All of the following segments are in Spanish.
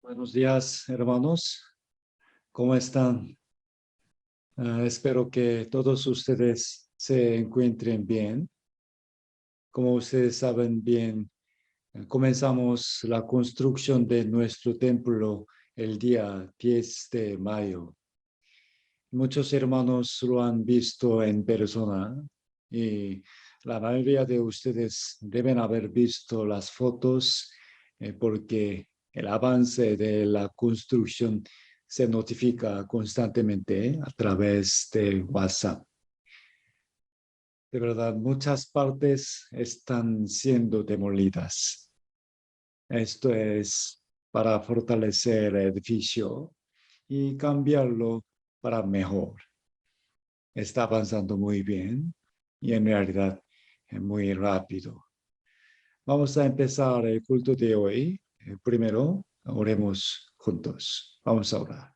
Buenos días, hermanos. ¿Cómo están? Espero que todos ustedes se encuentren bien. Como ustedes saben bien, comenzamos la construcción de nuestro templo el día 10 de mayo. Muchos hermanos lo han visto en persona y la mayoría de ustedes deben haber visto las fotos porque el avance de la construcción se notifica constantemente a través de WhatsApp. De verdad, muchas partes están siendo demolidas. Esto es para fortalecer el edificio y cambiarlo para mejor. Está avanzando muy bien y en realidad muy rápido. Vamos a empezar el culto de hoy. Primero, oremos juntos. Vamos a orar.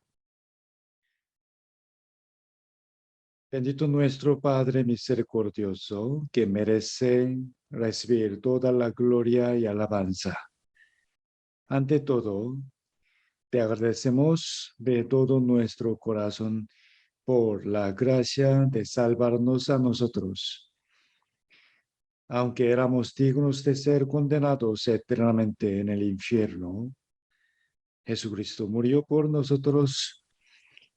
Bendito nuestro Padre misericordioso, que merece recibir toda la gloria y alabanza. Ante todo, te agradecemos de todo nuestro corazón por la gracia de salvarnos a nosotros. Aunque éramos dignos de ser condenados eternamente en el infierno, Jesucristo murió por nosotros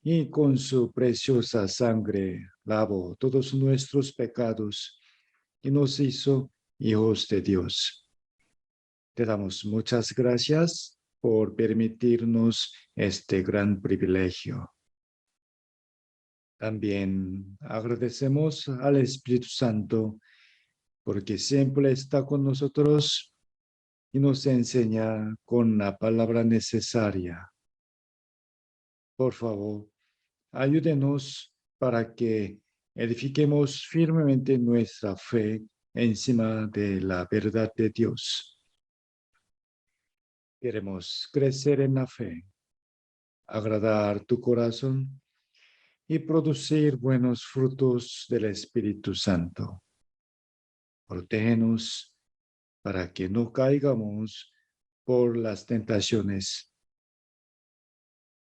y con su preciosa sangre lavó todos nuestros pecados y nos hizo hijos de Dios. Te damos muchas gracias por permitirnos este gran privilegio. También agradecemos al Espíritu Santo porque siempre está con nosotros y nos enseña con la palabra necesaria. Por favor, ayúdenos para que edifiquemos firmemente nuestra fe encima de la verdad de Dios. Queremos crecer en la fe, agradar tu corazón y producir buenos frutos del Espíritu Santo. Protégenos para que no caigamos por las tentaciones.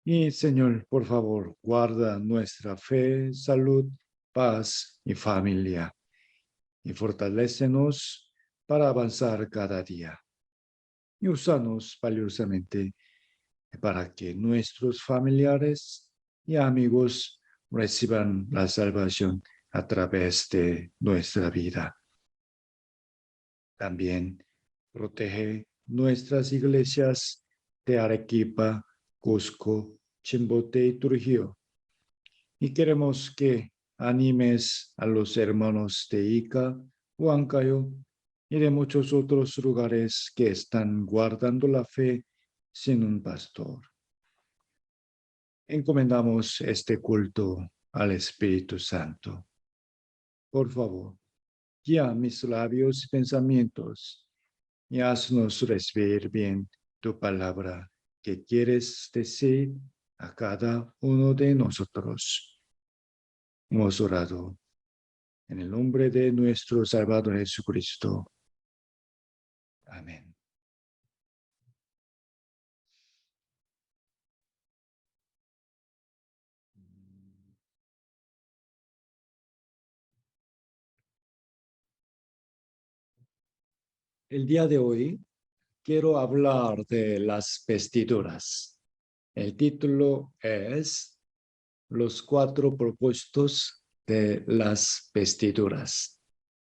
Y Señor, por favor, guarda nuestra fe, salud, paz y familia, y fortalécenos para avanzar cada día. Y úsanos valiosamente para que nuestros familiares y amigos reciban la salvación a través de nuestra vida. También protege nuestras iglesias de Arequipa, Cusco, Chimbote y Trujillo. Y queremos que animes a los hermanos de Ica, Huancayo y de muchos otros lugares que están guardando la fe sin un pastor. Encomendamos este culto al Espíritu Santo. Por favor, guía mis labios y pensamientos y haznos recibir bien tu palabra que quieres decir a cada uno de nosotros. Hemos orado en el nombre de nuestro Salvador Jesucristo. Amén. El día de hoy quiero hablar de las vestiduras. El título es Los 4 propósitos de las vestiduras.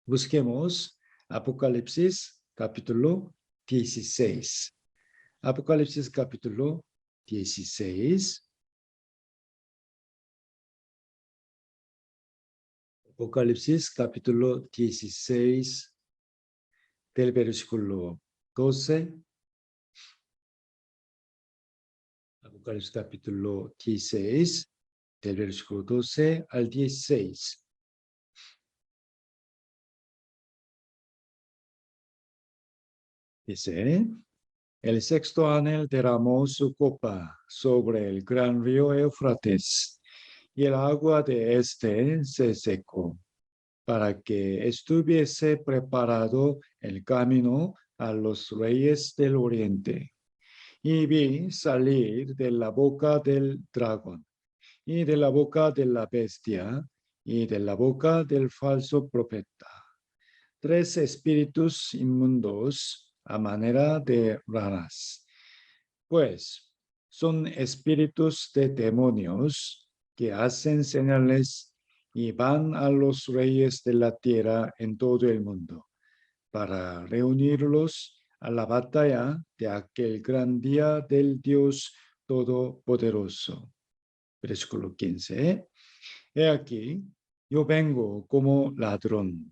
Busquemos Apocalipsis capítulo 16. Apocalipsis capítulo 16. Apocalipsis capítulo 16 del versículo 12. Apocalipsis capítulo 16 del versículo 12 al 16. Dice, el sexto ángel derramó su copa sobre el gran río Éufrates, y el agua de este se secó, para que estuviese preparado el camino a los reyes del oriente. y vi salir de la boca del dragón, y de la boca de la bestia, y de la boca del falso profeta, 3 espíritus inmundos a manera de ranas, pues son espíritus de demonios que hacen señales y van a los reyes de la tierra en todo el mundo para reunirlos a la batalla de aquel gran día del Dios Todopoderoso. Versículo 15. He aquí, yo vengo como ladrón.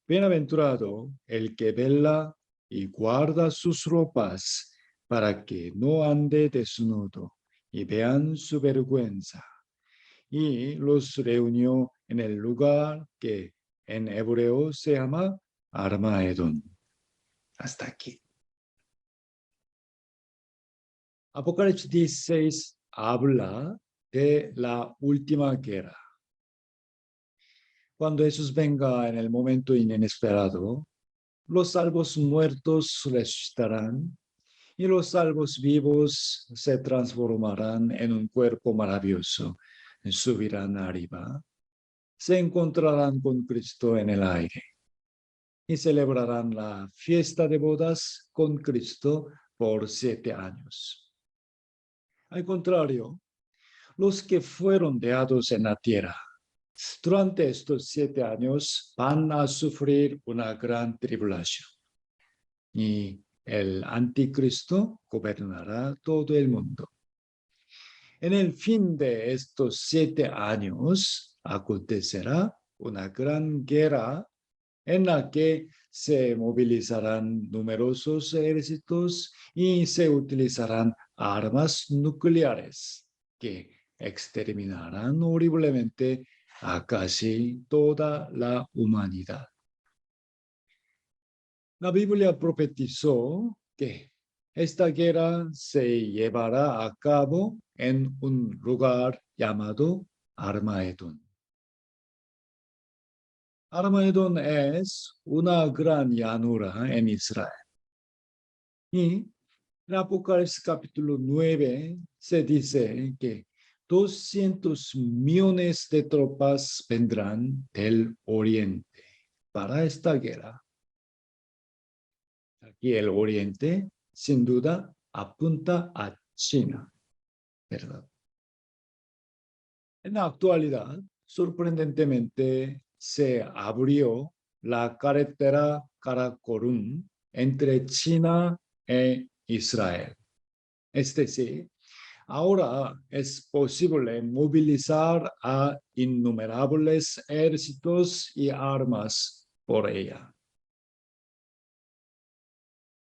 Bienaventurado el que vela y guarda sus ropas para que no ande desnudo y vean su vergüenza. Y los reunió en el lugar que en hebreo se llama Armagedón. Hasta aquí. Apocalipsis 16 habla de la última guerra. Cuando Jesús venga en el momento inesperado, los salvos muertos resucitarán y los salvos vivos se transformarán en un cuerpo maravilloso, subirán arriba, se encontrarán con Cristo en el aire y celebrarán la fiesta de bodas con Cristo por 7 años. Al contrario, los que fueron dejados en la tierra durante estos 7 años van a sufrir una gran tribulación y el anticristo gobernará todo el mundo. En el fin de estos 7 años acontecerá una gran guerra en la que se movilizarán numerosos ejércitos y se utilizarán armas nucleares que exterminarán horriblemente a casi toda la humanidad. La Biblia profetizó que esta guerra se llevará a cabo en un lugar llamado Armagedón. Armagedón es una gran llanura en Israel. Y en Apocalipsis capítulo 9 se dice que 200 millones de tropas vendrán del oriente para esta guerra. Aquí el oriente, sin duda, apunta a China, ¿verdad? En la actualidad, sorprendentemente, se abrió la carretera Karakorum entre China e Israel. Es decir, ahora es posible movilizar a innumerables ejércitos y armas por ella.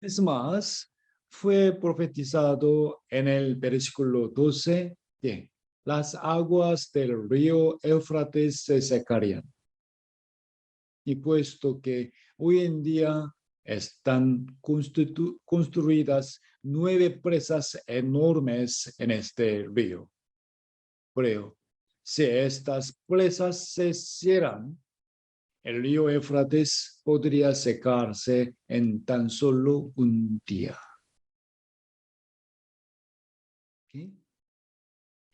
Es más, fue profetizado en el versículo 12 que las aguas del río Éufrates se secarían. Y puesto que hoy en día están construidas 9 presas enormes en este río. Pero si estas presas se cierran, el río Éufrates podría secarse en tan solo un día. ¿Okay?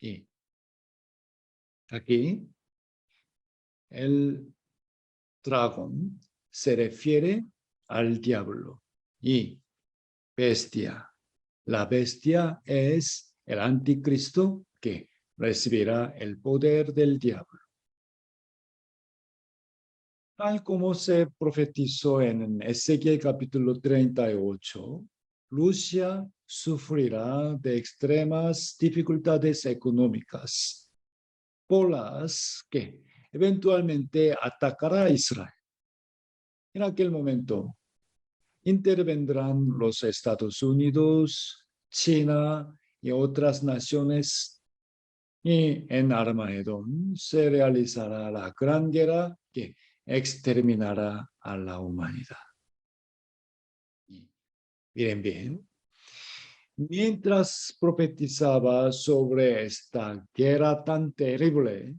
Y aquí el dragón se refiere al diablo y bestia. La bestia es el anticristo que recibirá el poder del diablo. Tal como se profetizó en Ezequiel capítulo 38, Rusia sufrirá de extremas dificultades económicas, por las que eventualmente atacará a Israel. En aquel momento intervendrán los Estados Unidos, China y otras naciones, y en Armagedón se realizará la gran guerra que exterminará a la humanidad. Y miren bien, mientras profetizaba sobre esta guerra tan terrible,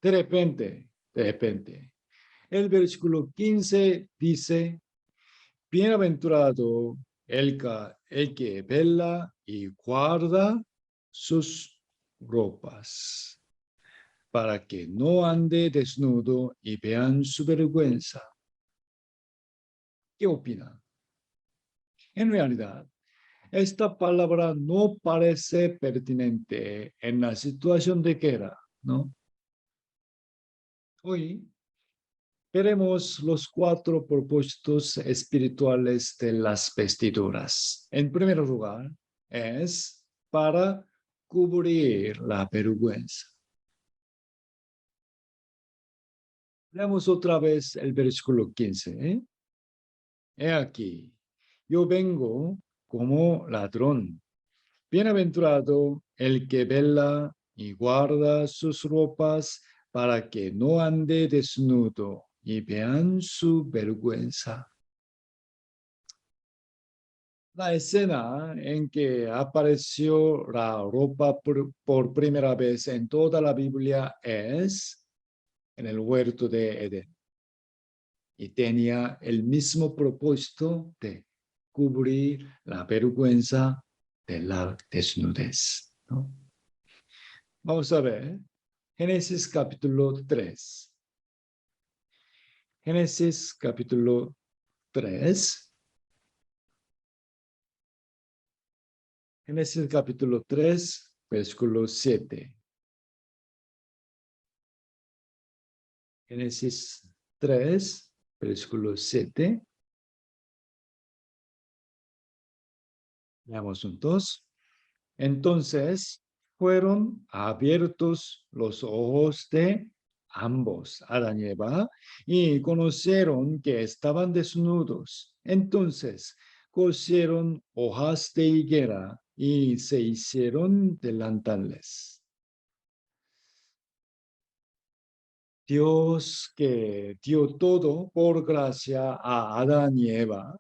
de repente, el versículo 15 dice: Bienaventurado el que vela y guarda sus ropas, para que no ande desnudo y vean su vergüenza. ¿Qué opina? En realidad, esta palabra no parece pertinente en la situación de guerra, ¿no? Hoy veremos los 4 propósitos espirituales de las vestiduras. En primer lugar, es para cubrir la vergüenza. Leamos otra vez el versículo 15. He aquí, yo vengo como ladrón. Bienaventurado el que vela y guarda sus ropas para que no ande desnudo y vean su vergüenza. La escena en que apareció la ropa por primera vez en toda la Biblia es en el huerto de Edén. Y tenía el mismo propósito de cubrir la vergüenza de la desnudez, ¿no? Vamos a ver Génesis capítulo 3. Génesis capítulo 3. Génesis capítulo 3, versículo 7. Génesis 3, versículo 7. Veamos juntos. Entonces fueron abiertos los ojos de ambos, Adán y Eva, y conocieron que estaban desnudos. Entonces cosieron hojas de higuera y se hicieron delantales. Dios, que dio todo por gracia a Adán y Eva,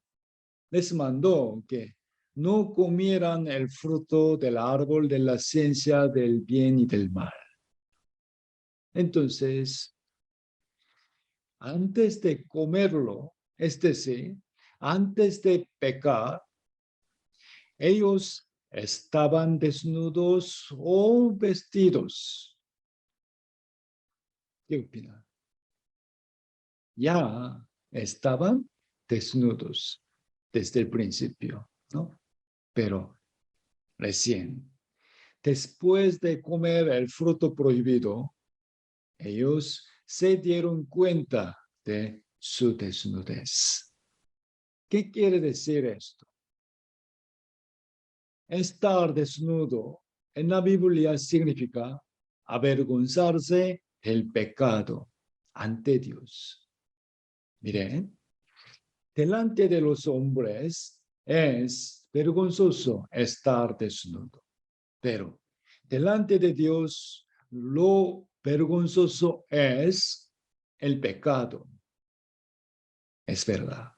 les mandó que no comieran el fruto del árbol de la ciencia del bien y del mal. Entonces, antes de comerlo, es decir, antes de pecar, ellos estaban desnudos o vestidos. ¿Qué opinan? Ya estaban desnudos desde el principio, ¿no? Pero recién, después de comer el fruto prohibido, ellos se dieron cuenta de su desnudez. ¿Qué quiere decir esto? Estar desnudo en la Biblia significa avergonzarse del pecado ante Dios. Miren, delante de los hombres es vergonzoso estar desnudo, pero delante de Dios lo vergonzoso es el pecado. Es verdad.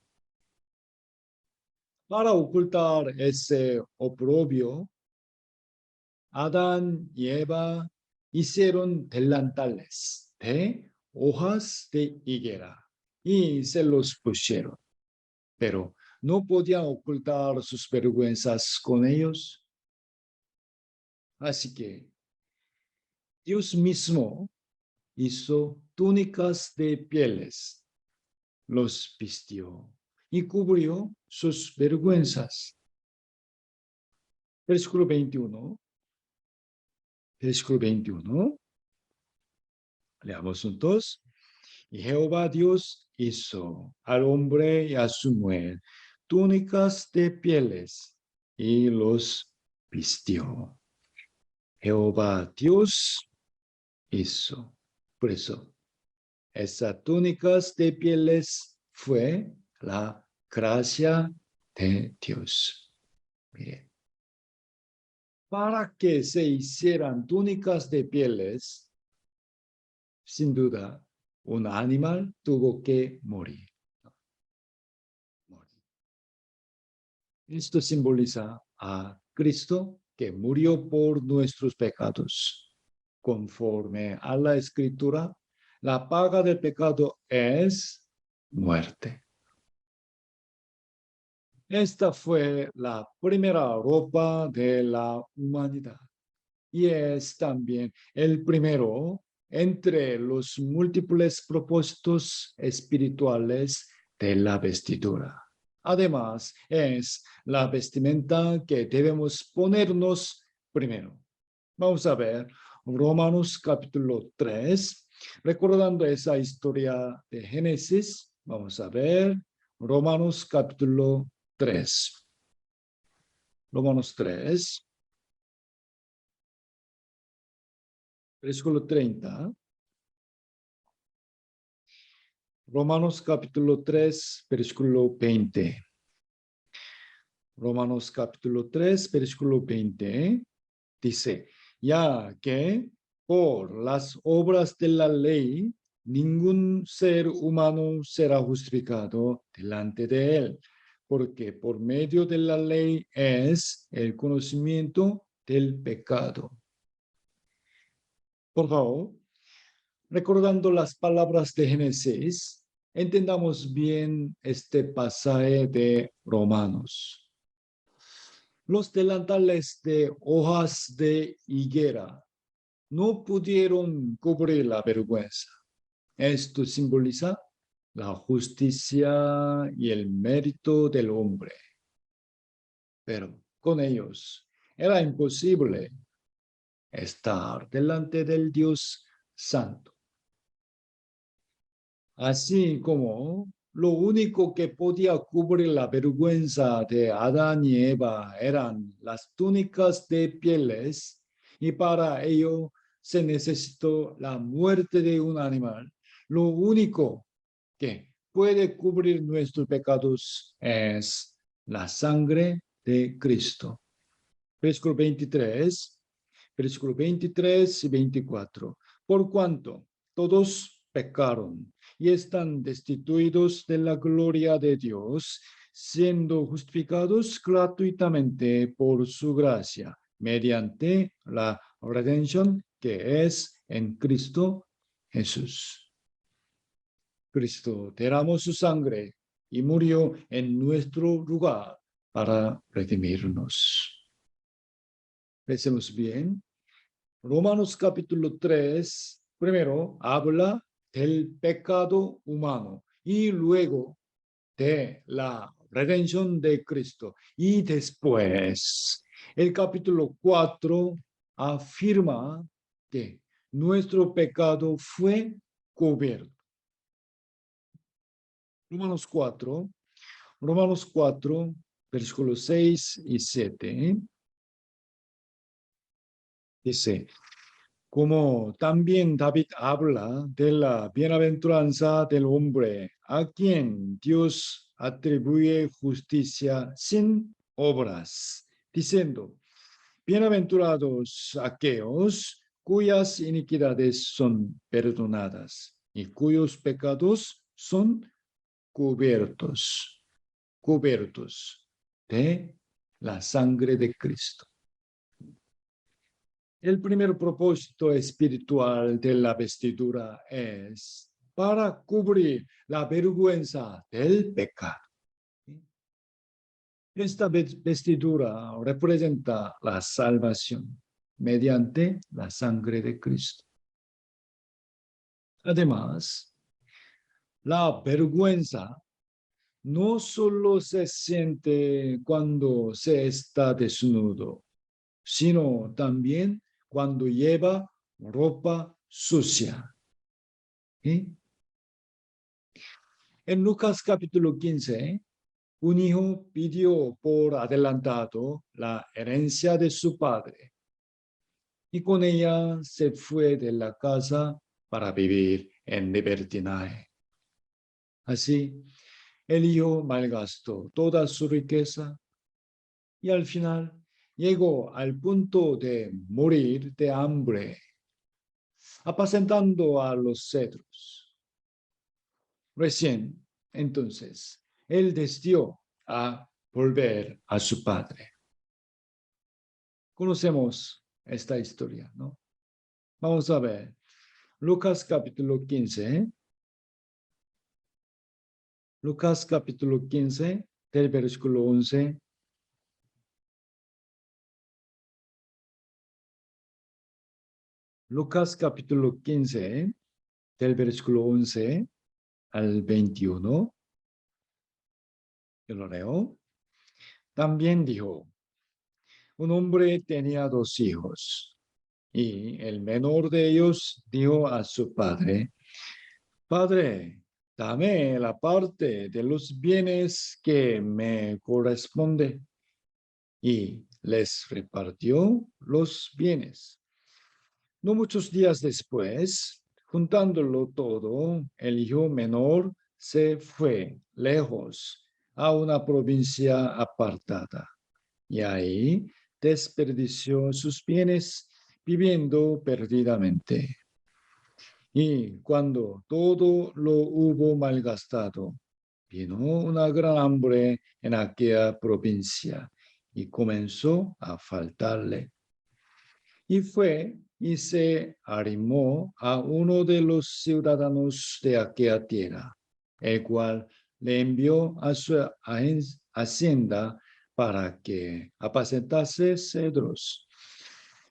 Para ocultar ese oprobio, Adán y Eva hicieron delantales de hojas de higuera y se los pusieron, pero no podían ocultar sus vergüenzas con ellos. Así que Dios mismo hizo túnicas de pieles, los vistió y cubrió sus vergüenzas. Versículo 21. Versículo 21. Leamos juntos. Y Jehová Dios hizo al hombre y a su mujer túnicas de pieles y los vistió. Jehová Dios hizo. Por eso, esas túnicas de pieles fue la gracia de Dios. Miren. Para que se hicieran túnicas de pieles, sin duda, un animal tuvo que morir. Esto simboliza a Cristo que murió por nuestros pecados. Conforme a la Escritura, la paga del pecado es muerte. Esta fue la primera ropa de la humanidad y es también el primero entre los múltiples propósitos espirituales de la vestidura. Además, es la vestimenta que debemos ponernos primero. Vamos a ver Romanos capítulo 3, recordando esa historia de Génesis. Vamos a ver Romanos capítulo 3. Romanos 3, versículo 30. Romanos capítulo 3, versículo 20. Romanos capítulo 3, versículo 20. Dice, ya que por las obras de la ley, ningún ser humano será justificado delante de él, porque por medio de la ley es el conocimiento del pecado. Por favor, recordando las palabras de Génesis, entendamos bien este pasaje de Romanos. Los delantales de hojas de higuera no pudieron cubrir la vergüenza. Esto simboliza la justicia y el mérito del hombre. Pero con ellos era imposible estar delante del Dios Santo. Así como lo único que podía cubrir la vergüenza de Adán y Eva eran las túnicas de pieles, y para ello se necesitó la muerte de un animal. Lo único que puede cubrir nuestros pecados es la sangre de Cristo. Versículo 23, versículo 23 y 24. Por cuanto todos pecaron y están destituidos de la gloria de Dios, siendo justificados gratuitamente por su gracia, mediante la redención que es en Cristo Jesús. Cristo derramó su sangre y murió en nuestro lugar para redimirnos. Pensemos bien. Romanos capítulo 3, primero habla del pecado humano y luego de la redención de Cristo. Y después, el capítulo 4 afirma que nuestro pecado fue cubierto. Romanos 4, versículos 6 y 7. Dice, como también David habla de la bienaventuranza del hombre a quien Dios atribuye justicia sin obras, diciendo, bienaventurados aquellos cuyas iniquidades son perdonadas y cuyos pecados son cubiertos de la sangre de Cristo. El primer propósito espiritual de la vestidura es para cubrir la vergüenza del pecado. Esta vestidura representa la salvación mediante la sangre de Cristo. Además, la vergüenza no solo se siente cuando se está desnudo, sino también cuando lleva ropa sucia. ¿Sí? En Lucas capítulo 15, un hijo pidió por adelantado la herencia de su padre y con ella se fue de la casa para vivir en libertinaje. Así, el hijo malgastó toda su riqueza y al final llegó al punto de morir de hambre, apacentando a los cedros. Recién, entonces, él decidió a volver a su padre. Conocemos esta historia, ¿no? Vamos a ver. Lucas capítulo 15. Lucas capítulo 15, del versículo 11. Lucas capítulo 15, del versículo 11 al 21. Yo lo leo. También dijo, un hombre tenía 2 hijos, y el menor de ellos dijo a su padre, Padre, dame la parte de los bienes que me corresponde. Y les repartió los bienes. No muchos días después, juntándolo todo, el hijo menor se fue lejos a una provincia apartada y ahí desperdició sus bienes viviendo perdidamente. Y cuando todo lo hubo malgastado, vino una gran hambre en aquella provincia y comenzó a faltarle. Y fue y se arrimó a uno de los ciudadanos de aquella tierra, el cual le envió a su hacienda para que apacentase cedros.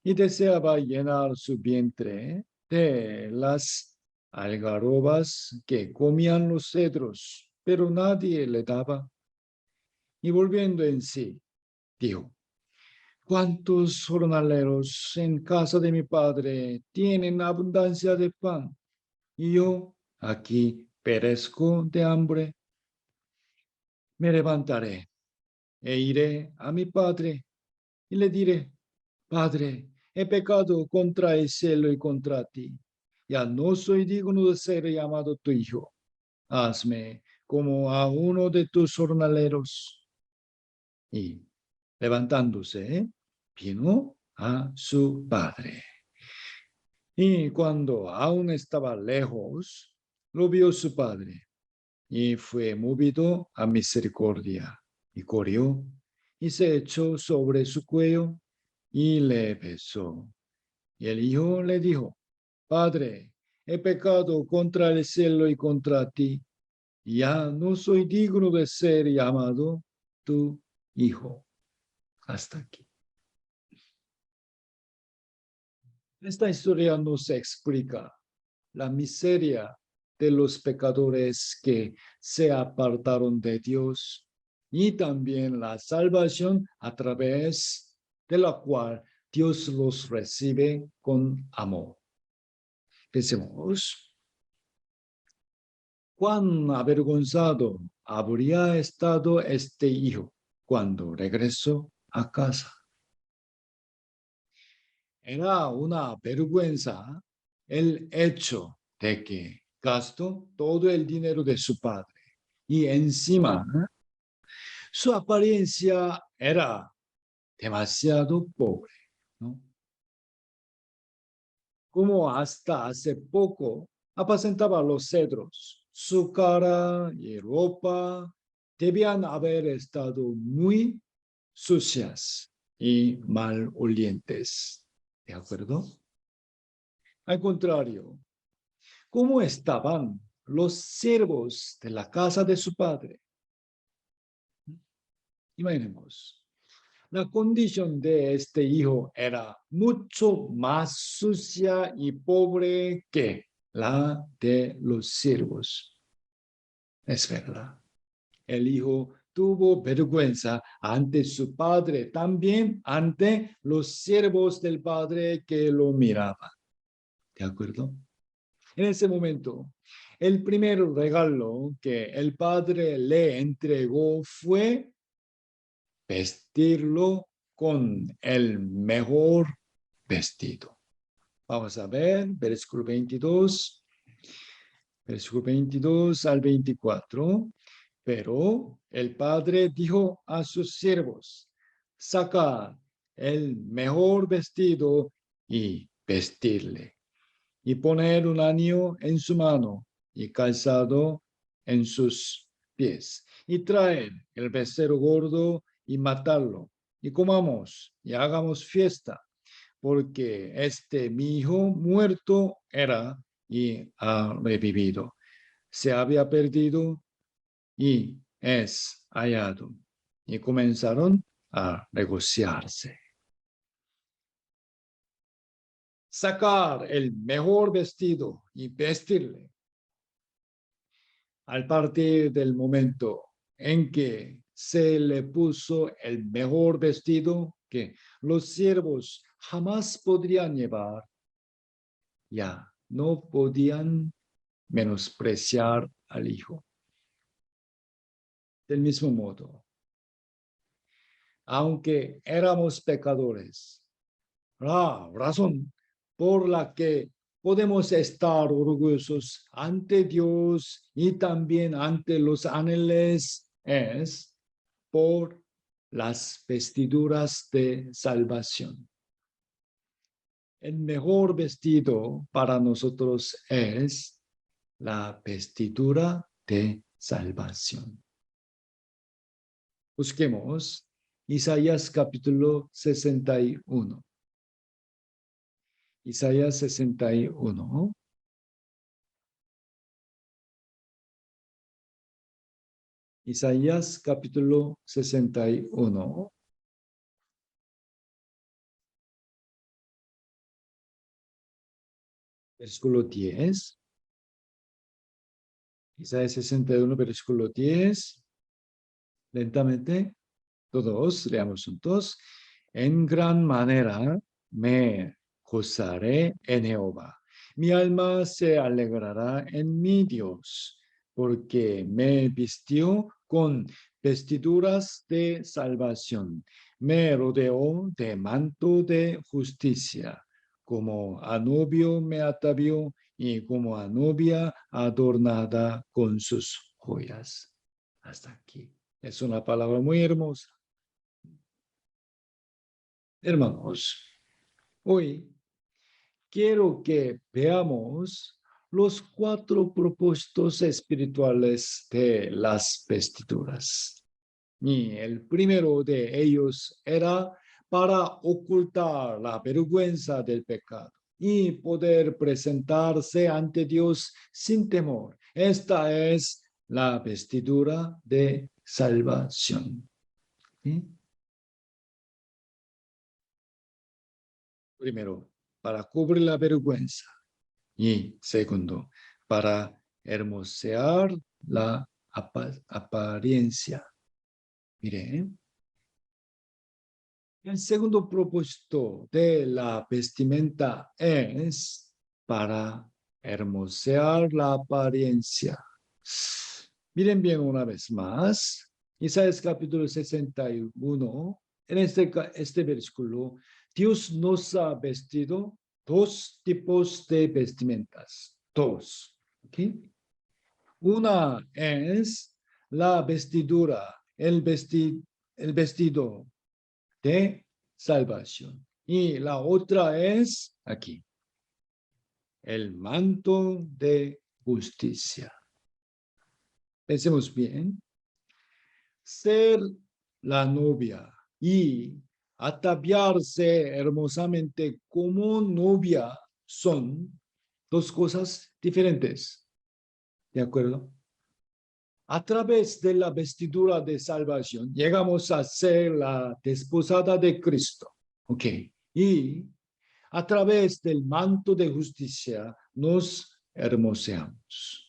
Y deseaba llenar su vientre de las algarrobas que comían los cedros, pero nadie le daba. Y volviendo en sí, dijo, ¿cuántos jornaleros en casa de mi padre tienen abundancia de pan? Y yo aquí perezco de hambre. Me levantaré e iré a mi padre y le diré, Padre, he pecado contra el cielo y contra ti. Ya no soy digno de ser llamado tu hijo. Hazme como a uno de tus jornaleros. Y levantándose, vino a su padre. Y cuando aún estaba lejos, lo vio su padre y fue movido a misericordia y corrió y se echó sobre su cuello y le besó. Y el hijo le dijo, Padre, he pecado contra el cielo y contra ti, y ya no soy digno de ser llamado tu hijo. Hasta aquí. Esta historia nos explica la miseria de los pecadores que se apartaron de Dios y también la salvación a través de la cual Dios los recibe con amor. Pensemos, cuán avergonzado habría estado este hijo cuando regresó a casa. Era una vergüenza el hecho de que gastó todo el dinero de su padre y encima su apariencia era demasiado pobre, ¿no? Como hasta hace poco apacentaba los cedros, su cara y ropa debían haber estado muy sucias y malolientes. ¿De acuerdo? Al contrario, ¿cómo estaban los siervos de la casa de su padre? Imaginemos, la condición de este hijo era mucho más sucia y pobre que la de los siervos. Es verdad. El hijo tuvo vergüenza ante su padre, también ante los siervos del padre que lo miraban. ¿De acuerdo? En ese momento, el primer regalo que el padre le entregó fue vestirlo con el mejor vestido. Vamos a ver, versículo 22 al 24. Pero el padre dijo a sus siervos, sacad el mejor vestido y vestirle, y poner un anillo en su mano y calzado en sus pies, y traer el becerro gordo y matarlo, y comamos y hagamos fiesta, porque mi hijo muerto era y ha revivido. Se había perdido y es hallado y comenzaron a negociarse. Sacar el mejor vestido y vestirle. Al partir del momento en que se le puso el mejor vestido que los siervos jamás podrían llevar, ya no podían menospreciar al Hijo. Del mismo modo, aunque éramos pecadores, la razón por la que podemos estar orgullosos ante Dios y también ante los ángeles es por las vestiduras de salvación. El mejor vestido para nosotros es la vestidura de salvación. Busquemos Isaías capítulo 61. Isaías 61. Isaías capítulo 61. Versículo 10. Isaías 61, versículo 10. Lentamente, todos leamos juntos. En gran manera me gozaré en Jehová. Mi alma se alegrará en mi Dios, porque me vistió con vestiduras de salvación. Me rodeó de manto de justicia. Como a novio me atavió y como a novia adornada con sus joyas. Hasta aquí. Es una palabra muy hermosa. Hermanos, hoy quiero que veamos los 4 propósitos espirituales de las vestiduras. Y el primero de ellos era para ocultar la vergüenza del pecado y poder presentarse ante Dios sin temor. Esta es la vestidura de salvación. ¿Sí? Primero, para cubrir la vergüenza. Y segundo, para hermosear la apariencia. Miren, el segundo propósito de la vestimenta es para hermosear la apariencia. Miren bien una vez más, Isaías capítulo 61, en este versículo, Dios nos ha vestido 2 tipos de vestimentas, 2. ¿Okay? Una es la vestidura, el vestido de salvación. Y la otra es aquí, el manto de justicia. Pensemos bien. Ser la novia y ataviarse hermosamente como novia son 2 cosas diferentes. ¿De acuerdo? A través de la vestidura de salvación llegamos a ser la desposada de Cristo. ¿Ok? Y a través del manto de justicia nos hermoseamos.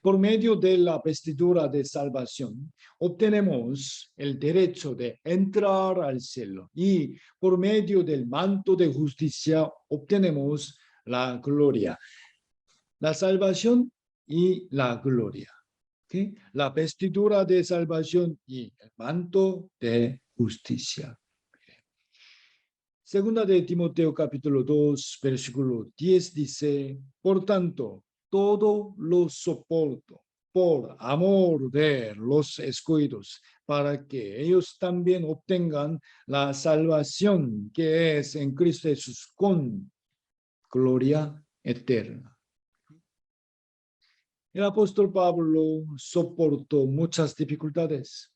Por medio de la vestidura de salvación, obtenemos el derecho de entrar al cielo y por medio del manto de justicia obtenemos la gloria, la salvación y la gloria. ¿Okay? La vestidura de salvación y el manto de justicia. Segunda de Timoteo capítulo 2, versículo 10 dice, por tanto, todo lo soporto por amor de los escogidos, para que ellos también obtengan la salvación que es en Cristo Jesús con gloria eterna. El apóstol Pablo soportó muchas dificultades.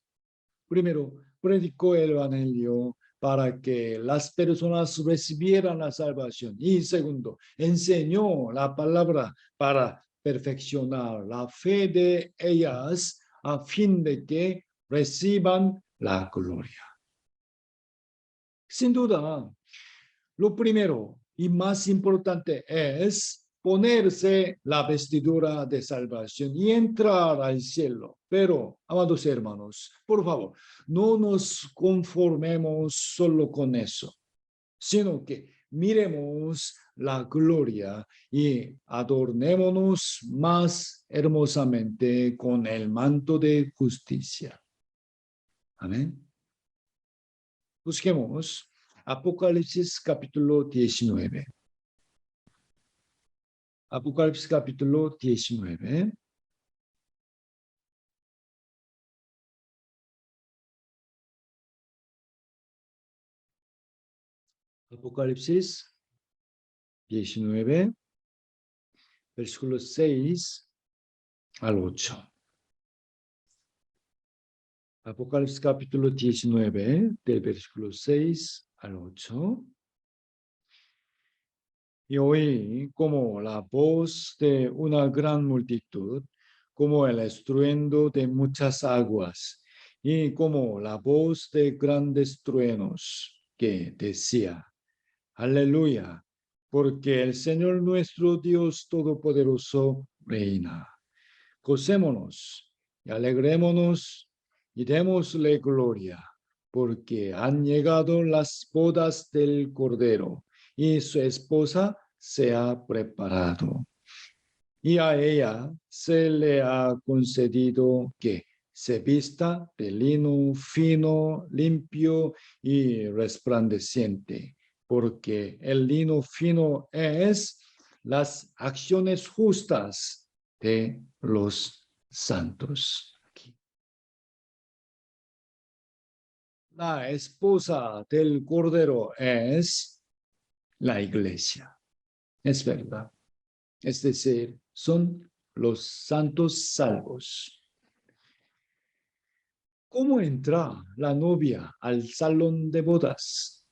Primero, predicó el evangelio para que las personas recibieran la salvación. Y segundo, enseñó la palabra para perfeccionar la fe de ellas a fin de que reciban la gloria. Sin duda, lo primero y más importante es ponerse la vestidura de salvación y entrar al cielo. Pero, amados hermanos, por favor, no nos conformemos solo con eso, sino que miremos la gloria y adornémonos más hermosamente con el manto de justicia. Amén. Busquemos Apocalipsis capítulo 19. Apocalipsis capítulo 19. Apocalipsis 19, versículos 6 al 8. Apocalipsis capítulo 19, del versículo 6 al 8. Y oí como la voz de una gran multitud, como el estruendo de muchas aguas, y como la voz de grandes truenos, que decía: Aleluya, porque el Señor nuestro Dios Todopoderoso reina. Gocémonos y alegrémonos y démosle gloria, porque han llegado las bodas del Cordero y su esposa se ha preparado. Y a ella se le ha concedido que se vista de lino fino, limpio y resplandeciente, porque el lino fino es las acciones justas de los santos. La esposa del Cordero es la iglesia. Es verdad. Es decir, son los santos salvos. ¿Cómo entra la novia al salón de bodas?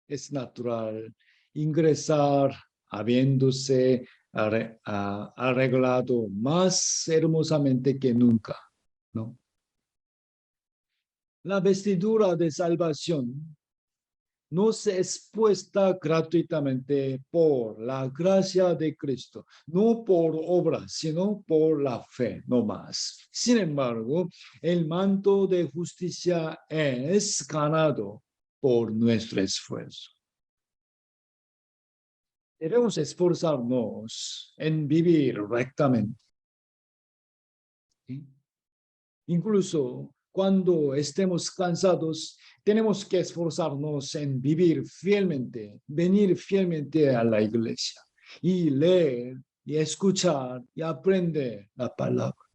Es natural ingresar habiéndose arreglado más hermosamente que nunca, ¿no? La vestidura de salvación no se expuesta gratuitamente por la gracia de Cristo, no por obra, sino por la fe, no más. Sin embargo, el manto de justicia es ganado por nuestro esfuerzo. Debemos esforzarnos en vivir rectamente. ¿Sí? Incluso cuando estemos cansados, tenemos que esforzarnos en vivir fielmente, venir fielmente a la iglesia y leer y escuchar y aprender la palabra.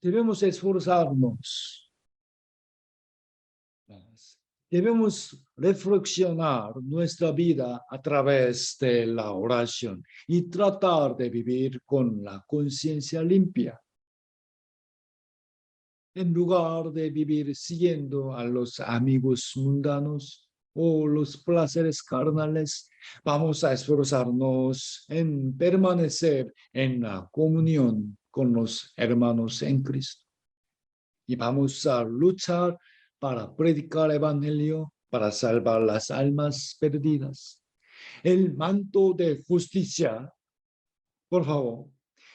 Debemos esforzarnos. Debemos reflexionar nuestra vida a través de la oración y tratar de vivir con la conciencia limpia, en lugar de vivir siguiendo a los amigos mundanos o los placeres carnales. Vamos a esforzarnos en permanecer en la comunión con los hermanos en Cristo. Y vamos a luchar para predicar el evangelio, para salvar las almas perdidas. El manto de justicia, por favor,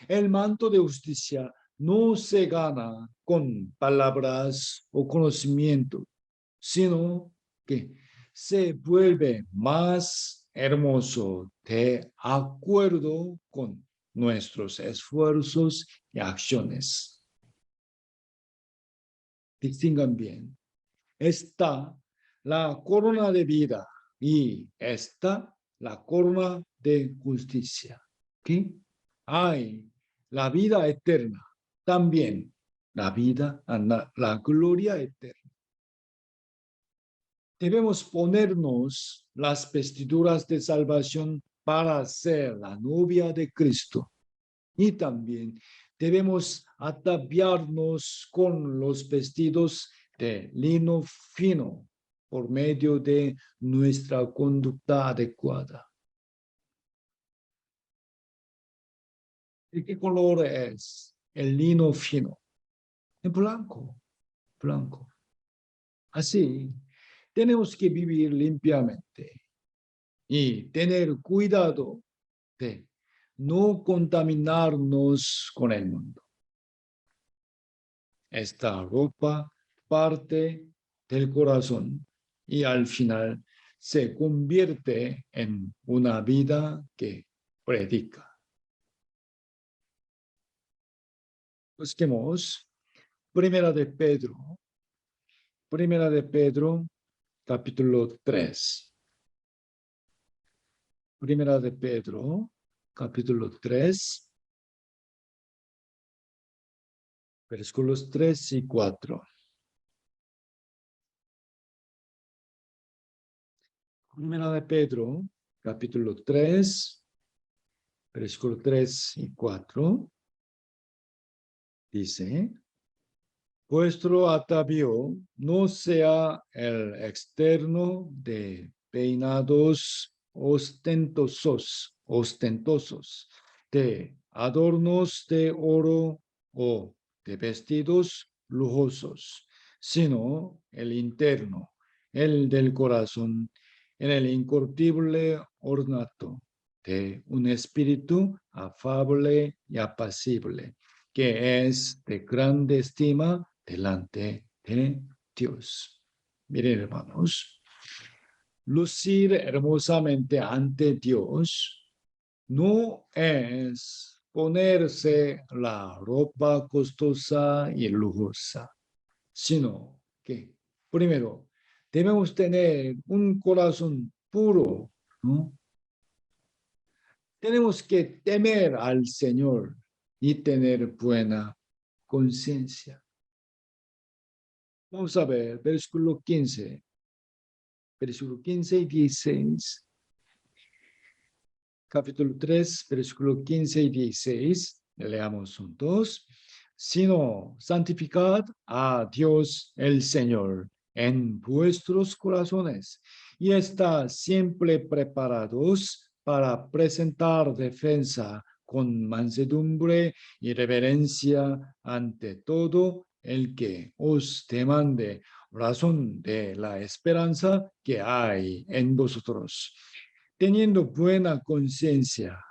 el manto de justicia no se gana con palabras o conocimiento, sino que se vuelve más hermoso de acuerdo con nuestros esfuerzos y acciones. Distingan bien. Está la corona de vida y está la corona de justicia. ¿Qué? Hay la vida eterna, también la gloria eterna. Debemos ponernos las vestiduras de salvación para ser la novia de Cristo. Y también debemos ataviarnos con los vestidos de lino fino por medio de nuestra conducta adecuada. ¿De qué color es el lino fino? En blanco, blanco. Así, tenemos que vivir limpiamente y tener cuidado de no contaminarnos con el mundo. Esta ropa parte del corazón y al final se convierte en una vida que predica. Busquemos Primera de Pedro, capítulo 3. Primera de Pedro, capítulo 3, versículos 3 y 4. Primera de Pedro, capítulo 3, versículo 3 y 4, dice: vuestro atavío no sea el externo de peinados ostentosos, de adornos de oro o de vestidos lujosos, sino el interno, el del corazón, en el incorruptible ornato de un espíritu afable y apacible, que es de grande estima delante de Dios. Miren, hermanos, lucir hermosamente ante Dios no es ponerse la ropa costosa y lujosa, sino que, primero, debemos tener un corazón puro, ¿no? Tenemos que temer al Señor y tener buena conciencia. Vamos a ver, versículo 15 y 16. Capítulo 3, versículo 15 y 16. Leamos juntos. Sino santificad a Dios el Señor en vuestros corazones y estad siempre preparados para presentar defensa con mansedumbre y reverencia ante todo el que os demande razón de la esperanza que hay en vosotros, teniendo buena conciencia,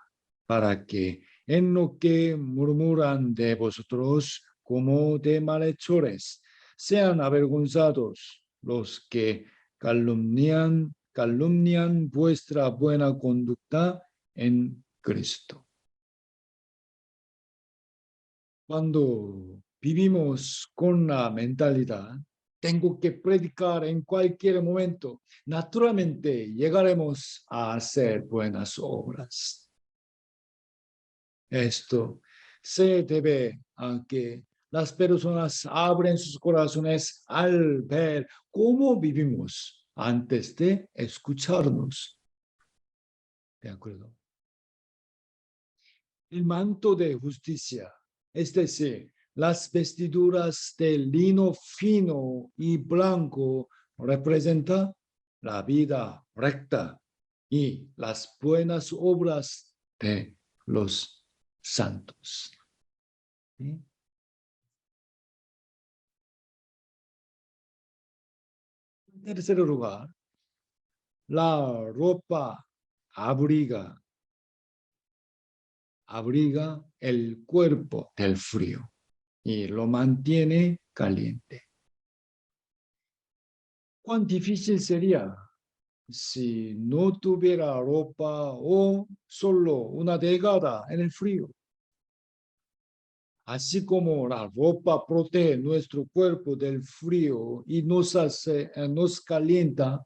para que en lo que murmuran de vosotros como de malhechores sean avergonzados los que calumnian vuestra buena conducta en Cristo. Cuando vivimos con la mentalidad, tengo que predicar en cualquier momento, naturalmente llegaremos a hacer buenas obras. Esto se debe a que las personas abren sus corazones al ver cómo vivimos antes de escucharnos. ¿De acuerdo? El manto de justicia, es decir, las vestiduras de lino fino y blanco, representa la vida recta y las buenas obras de los santos. ¿Sí? En tercer lugar, la ropa abriga el cuerpo del frío y lo mantiene caliente. ¿Cuán difícil sería si no tuviera ropa o solo una delgada en el frío? Así como la ropa protege nuestro cuerpo del frío y nos calienta,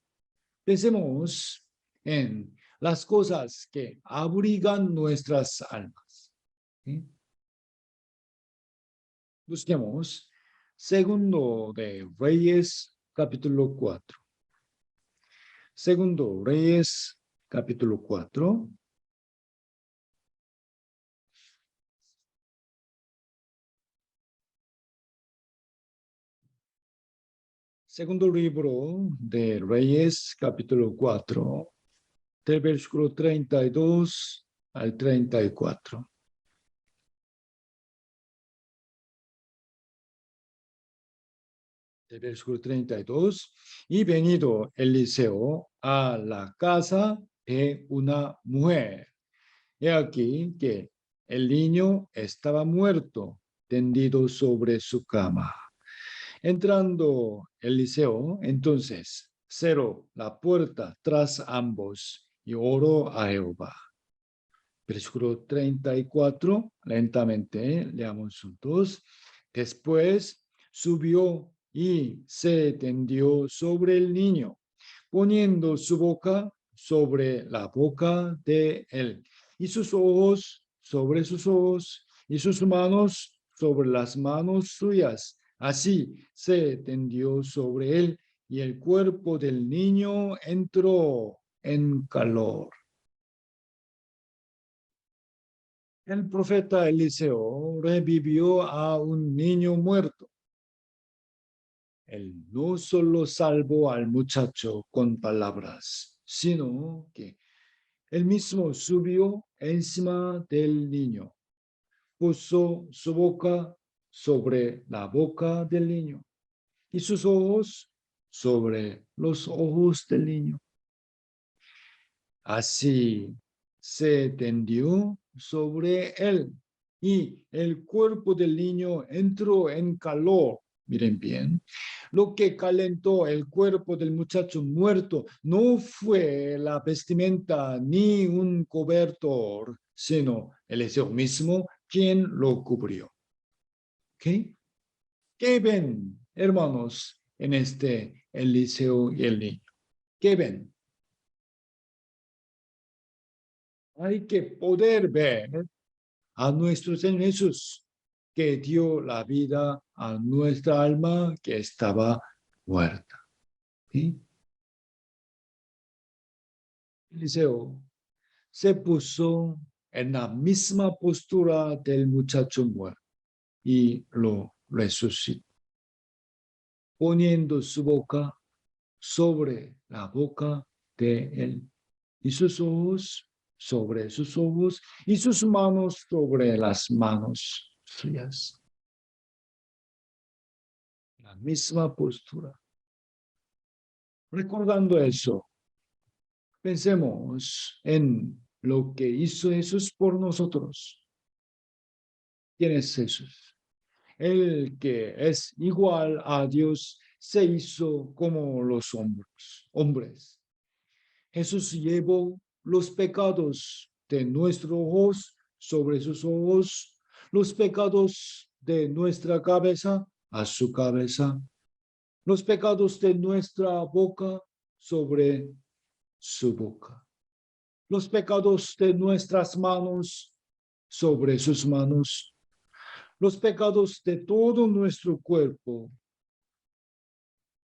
pensemos en las cosas que abrigan nuestras almas. ¿Sí? Busquemos Segundo de Reyes, capítulo 4. Segundo Reyes, capítulo 4. Segundo libro de Reyes, capítulo 4, del versículo 32 al 34. versículo 32, y venido Eliseo a la casa de una mujer. He aquí que el niño estaba muerto, tendido sobre su cama. Entrando Eliseo, entonces cerró la puerta tras ambos y oró a Jehová. Versículo 34, lentamente, leamos juntos. Después subió y se tendió sobre el niño, poniendo su boca sobre la boca de él, y sus ojos sobre sus ojos, y sus manos sobre las manos suyas. Así se tendió sobre él, y el cuerpo del niño entró en calor. El profeta Eliseo revivió a un niño muerto. Él no solo salvó al muchacho con palabras, sino que él mismo subió encima del niño, puso su boca sobre la boca del niño y sus ojos sobre los ojos del niño. Así se tendió sobre él y el cuerpo del niño entró en calor. Miren bien, lo que calentó el cuerpo del muchacho muerto no fue la vestimenta ni un cobertor, sino Eliseo mismo quien lo cubrió. ¿Okay? ¿Qué ven, hermanos, en este Eliseo y el niño? ¿Qué ven? Hay que poder ver a nuestro Señor Jesús, que dio la vida a nuestra alma que estaba muerta. ¿Sí? Eliseo se puso en la misma postura del muchacho muerto y lo resucitó, poniendo su boca sobre la boca de él y sus ojos sobre sus ojos y sus manos sobre las manos suyas. La misma postura. Recordando eso, pensemos en lo que hizo Jesús por nosotros. ¿Quién es Jesús? El que es igual a Dios se hizo como los hombres. Jesús llevó los pecados de nuestros ojos sobre sus ojos, los pecados de nuestra cabeza a su cabeza, los pecados de nuestra boca sobre su boca, los pecados de nuestras manos sobre sus manos, los pecados de todo nuestro cuerpo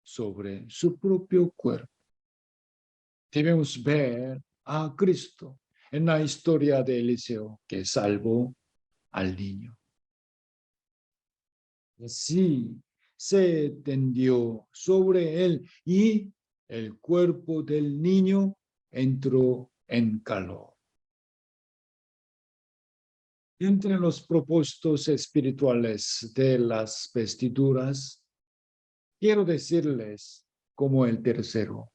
sobre su propio cuerpo. Debemos ver a Cristo en la historia de Eliseo que salvó al niño. Así se tendió sobre él y el cuerpo del niño entró en calor. Entre los propósitos espirituales de las vestiduras, quiero decirles como el tercero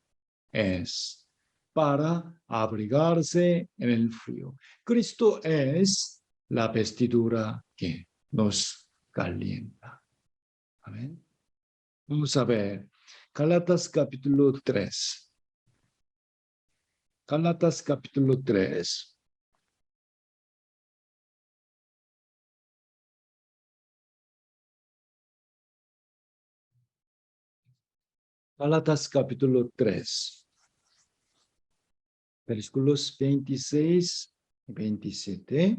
es para abrigarse en el frío. Cristo es la vestidura que nos calienta. Amén. Vamos a ver Gálatas capítulo 3. Gálatas capítulo 3. Gálatas capítulo 3. Versículos 26 y 27.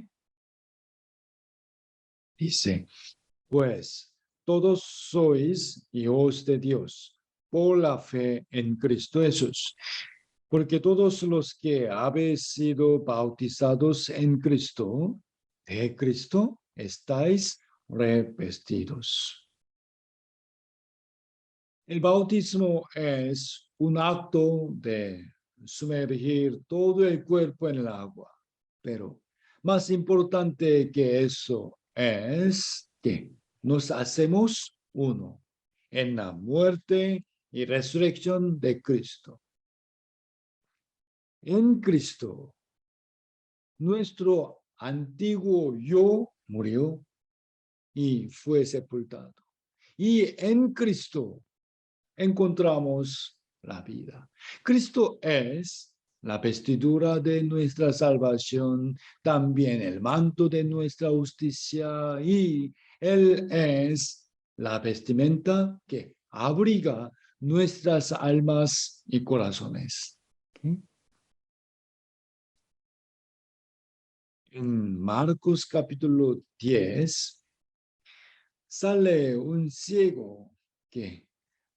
Dice, pues todos sois hijos de Dios por la fe en Cristo Jesús. Porque todos los que habéis sido bautizados en Cristo, de Cristo, estáis revestidos. El bautismo es un acto de sumergir todo el cuerpo en el agua, pero más importante que eso es que nos hacemos uno en la muerte y resurrección de Cristo. En Cristo, nuestro antiguo yo murió y fue sepultado. Y en Cristo encontramos la vida. Cristo es la vestidura de nuestra salvación, también el manto de nuestra justicia, y Él es la vestimenta que abriga nuestras almas y corazones. ¿Sí? En Marcos capítulo 10 sale un ciego que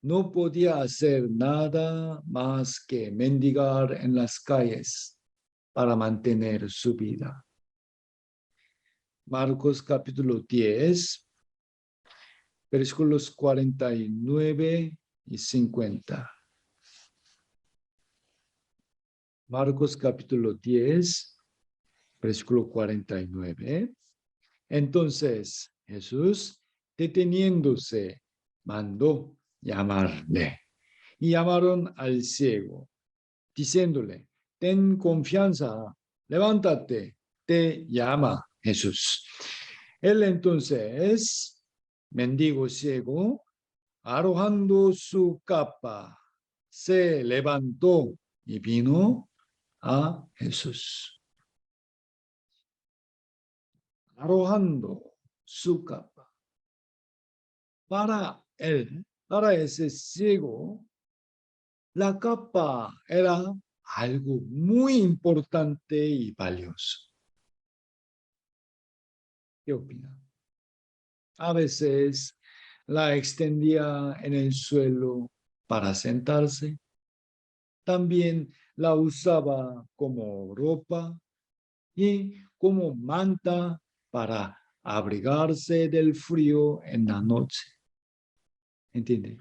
no podía hacer nada más que mendigar en las calles para mantener su vida. Marcos capítulo 10, versículos 49 y 50. Marcos capítulo 10, versículo 49. Entonces Jesús, deteniéndose, mandó llamarle. Y llamaron al ciego, diciéndole: ten confianza, levántate, te llama Jesús. Él entonces, mendigo ciego, arrojando su capa, se levantó y vino a Jesús. Arrojando su capa. Para él, para ese ciego, la capa era algo muy importante y valioso. ¿Qué opina? A veces la extendía en el suelo para sentarse. También la usaba como ropa y como manta para abrigarse del frío en la noche. ¿Entiende?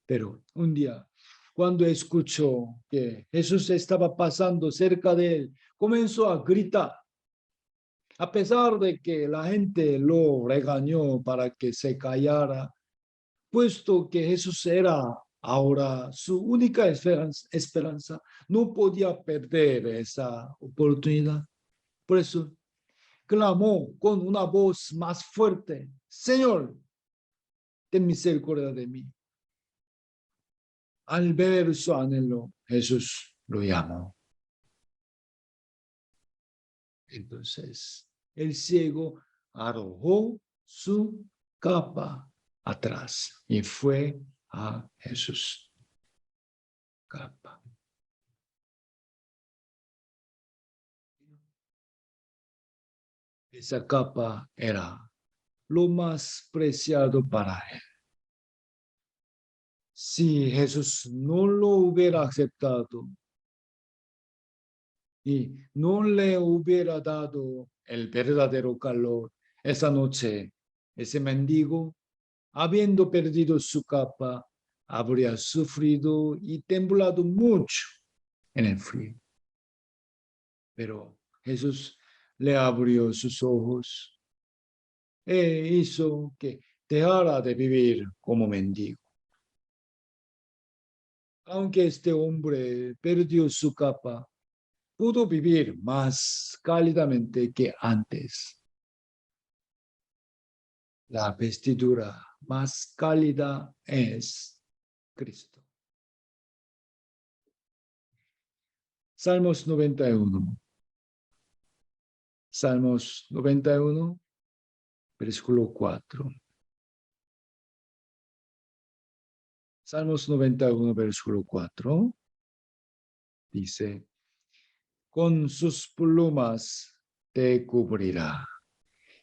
Pero un día, cuando escuchó que Jesús estaba pasando cerca de él, comenzó a gritar. A pesar de que la gente lo regañó para que se callara, puesto que Jesús era ahora su única esperanza, no podía perder esa oportunidad. Por eso clamó con una voz más fuerte: Señor, ten misericordia de mí. Al ver su anhelo, Jesús lo llamó. Entonces, el ciego arrojó su capa atrás y fue a Jesús. Capa. Esa capa era lo más preciado para él. Si Jesús no lo hubiera aceptado y no le hubiera dado el verdadero calor esa noche, ese mendigo, habiendo perdido su capa, habría sufrido y temblado mucho en el frío. Pero Jesús le abrió sus ojos e hizo que dejara de vivir como mendigo. Aunque este hombre perdió su capa, pudo vivir más cálidamente que antes. La vestidura más cálida es Cristo. Salmos 91. Salmos 91, versículo 4. Salmos 91, versículo 4. Dice: con sus plumas te cubrirá,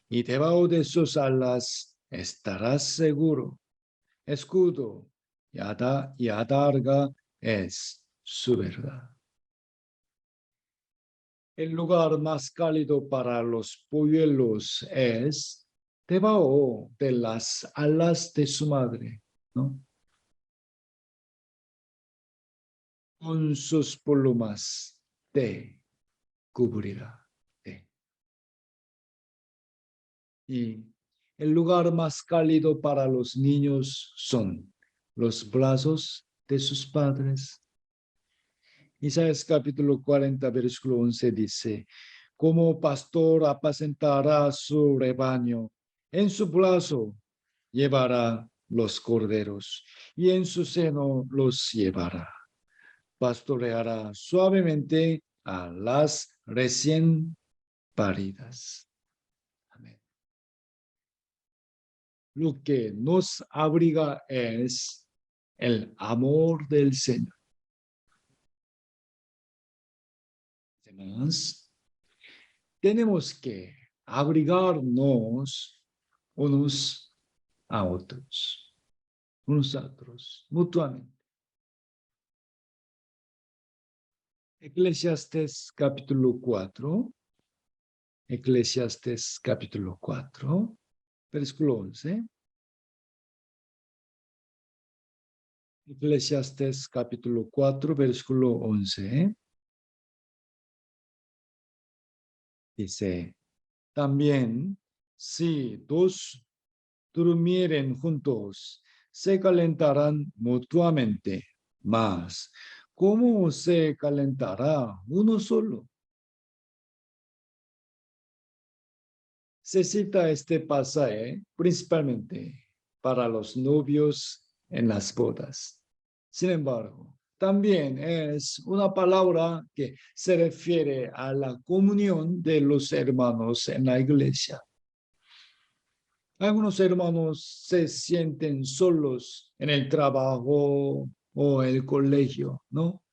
y debajo de sus alas estarás seguro. Escudo y adarga es su verdad. El lugar más cálido para los polluelos es debajo de las alas de su madre, ¿no? Con sus plumas te cubrirá. Y el lugar más cálido para los niños son los brazos de sus padres. Isaías capítulo 40, versículo 11 dice, como pastor apacentará su rebaño, en su brazo llevará los corderos y en su seno los llevará. Pastoreará suavemente a las recién paridas. Amén. Lo que nos abriga es el amor del Señor. Además, tenemos que abrigarnos unos a otros, mutuamente. Eclesiastés capítulo 4, Eclesiastés capítulo 4, versículo 11. Eclesiastés capítulo 4, versículo 11. Dice, también si dos durmieren juntos, se calentarán mutuamente, mas ¿cómo se calentará uno solo? Se cita este pasaje principalmente para los novios en las bodas. Sin embargo, también es una palabra que se refiere a la comunión de los hermanos en la iglesia. Algunos hermanos se sienten solos en el trabajo o el colegio, ¿no?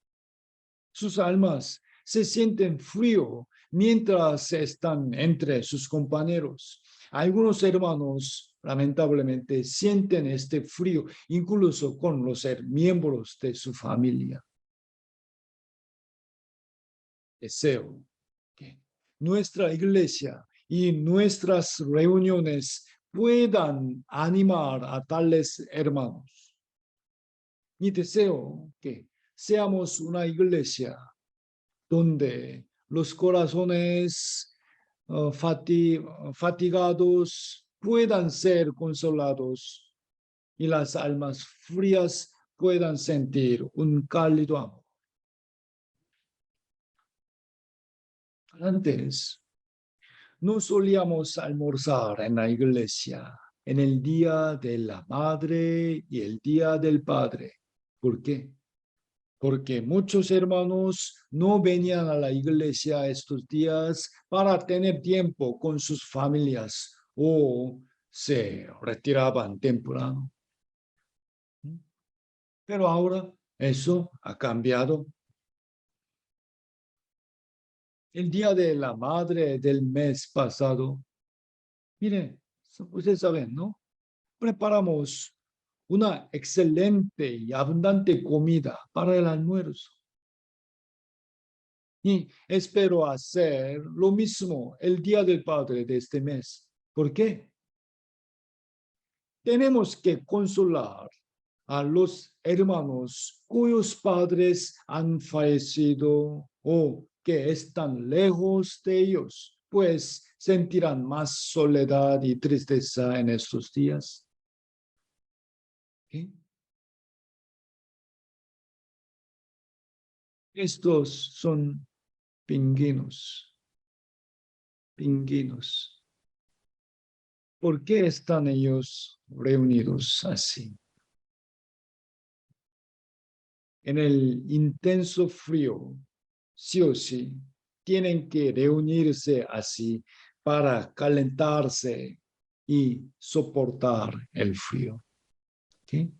Sus almas se sienten frío mientras están entre sus compañeros. Algunos hermanos, lamentablemente, sienten este frío incluso con los miembros de su familia. Deseo que nuestra iglesia y nuestras reuniones puedan animar a tales hermanos. Mi deseo que seamos una iglesia donde los corazones fatigados puedan ser consolados y las almas frías puedan sentir un cálido amor. Antes, no solíamos almorzar en la iglesia en el día de la madre y el día del padre. ¿Por qué? Porque muchos hermanos no venían a la iglesia estos días para tener tiempo con sus familias o se retiraban temprano. Pero ahora eso ha cambiado. El día de la madre del mes pasado, mire, ustedes saben, ¿no? Preparamos una excelente y abundante comida para el almuerzo. Y espero hacer lo mismo el Día del Padre de este mes. ¿Por qué? Tenemos que consolar a los hermanos cuyos padres han fallecido o que están lejos de ellos, pues sentirán más soledad y tristeza en estos días. ¿Sí? Estos son pingüinos. ¿Por qué están ellos reunidos así? En el intenso frío, sí o sí, tienen que reunirse así para calentarse y soportar el frío. ¿Sí?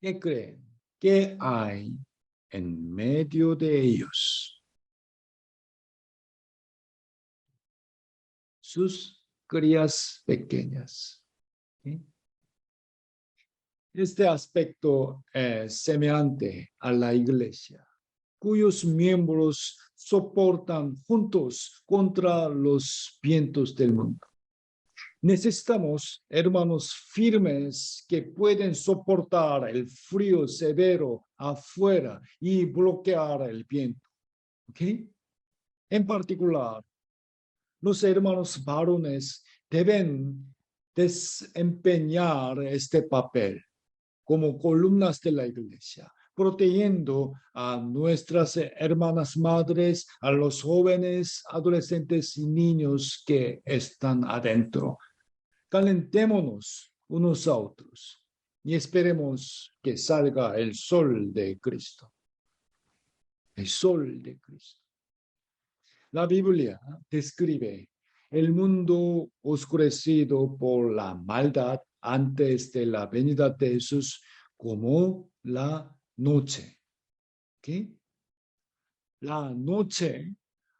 ¿Qué creen? ¿Qué hay en medio de ellos? Sus crías pequeñas. ¿Sí? Este aspecto es semejante a la iglesia, cuyos miembros soportan juntos contra los vientos del mundo. Necesitamos hermanos firmes que pueden soportar el frío severo afuera y bloquear el viento. ¿Ok? En particular, los hermanos varones deben desempeñar este papel como columnas de la iglesia, protegiendo a nuestras hermanas madres, a los jóvenes, adolescentes y niños que están adentro. Calentémonos unos a otros y esperemos que salga el sol de Cristo. El sol de Cristo. La Biblia describe el mundo oscurecido por la maldad antes de la venida de Jesús como la noche. ¿Qué? La noche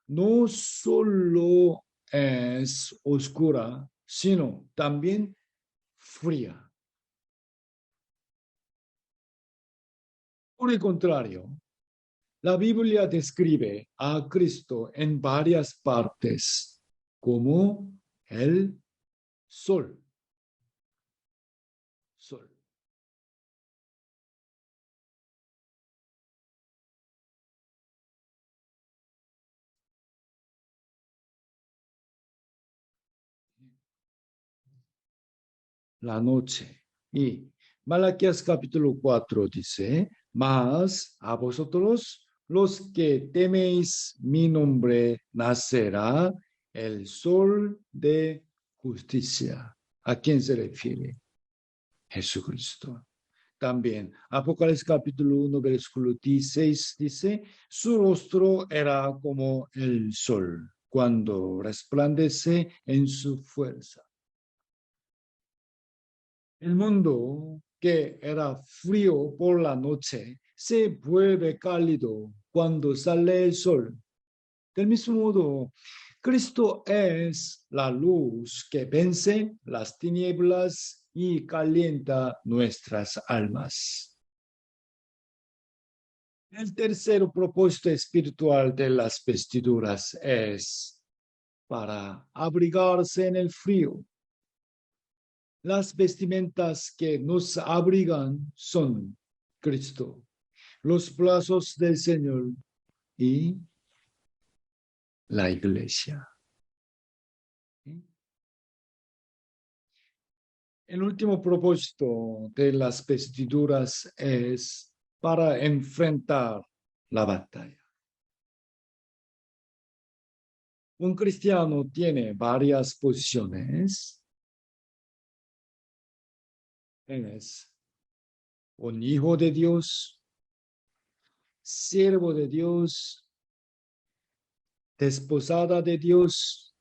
no solo es oscura, sino también fría. Por el contrario, la Biblia describe a Cristo en varias partes como el sol. Sol. La noche. Y Malaquías capítulo 4 dice, mas a vosotros los que teméis mi nombre nacerá el sol de justicia. ¿A quién se refiere? Jesucristo. También Apocalipsis capítulo 1 versículo 16 dice, su rostro era como el sol cuando resplandece en su fuerza. El mundo que era frío por la noche se vuelve cálido cuando sale el sol. Del mismo modo, Cristo es la luz que vence las tinieblas y calienta nuestras almas. El tercer propósito espiritual de las vestiduras es para abrigarse en el frío. Las vestimentas que nos abrigan son Cristo, los brazos del Señor y la iglesia. El último propósito de las vestiduras es para enfrentar la batalla. Un cristiano tiene varias posiciones. Es un hijo de Dios, siervo de Dios, desposada de Dios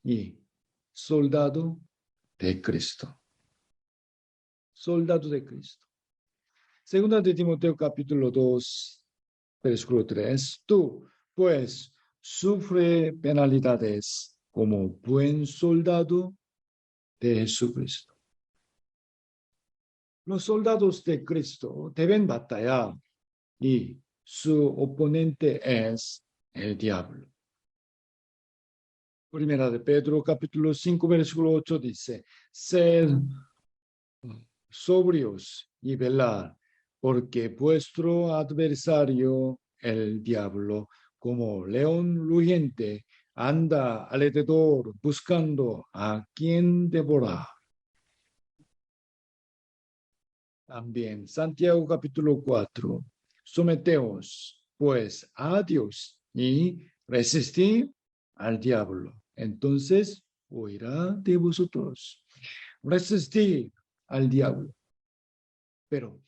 y soldado de Cristo. Soldado de Cristo. Segunda de Timoteo capítulo 2, versículo 3. Tú, pues, sufre penalidades como buen soldado de Jesucristo. Los soldados de Cristo deben batallar y su oponente es el diablo. Primera de Pedro, capítulo 5, versículo 8 dice, sed sobrios y velad, porque vuestro adversario, el diablo, como león rugiente, anda alrededor buscando a quien devorar. También Santiago capítulo 4, someteos pues a Dios y resistid al diablo, entonces huirá de vosotros. Resistir al diablo. Pero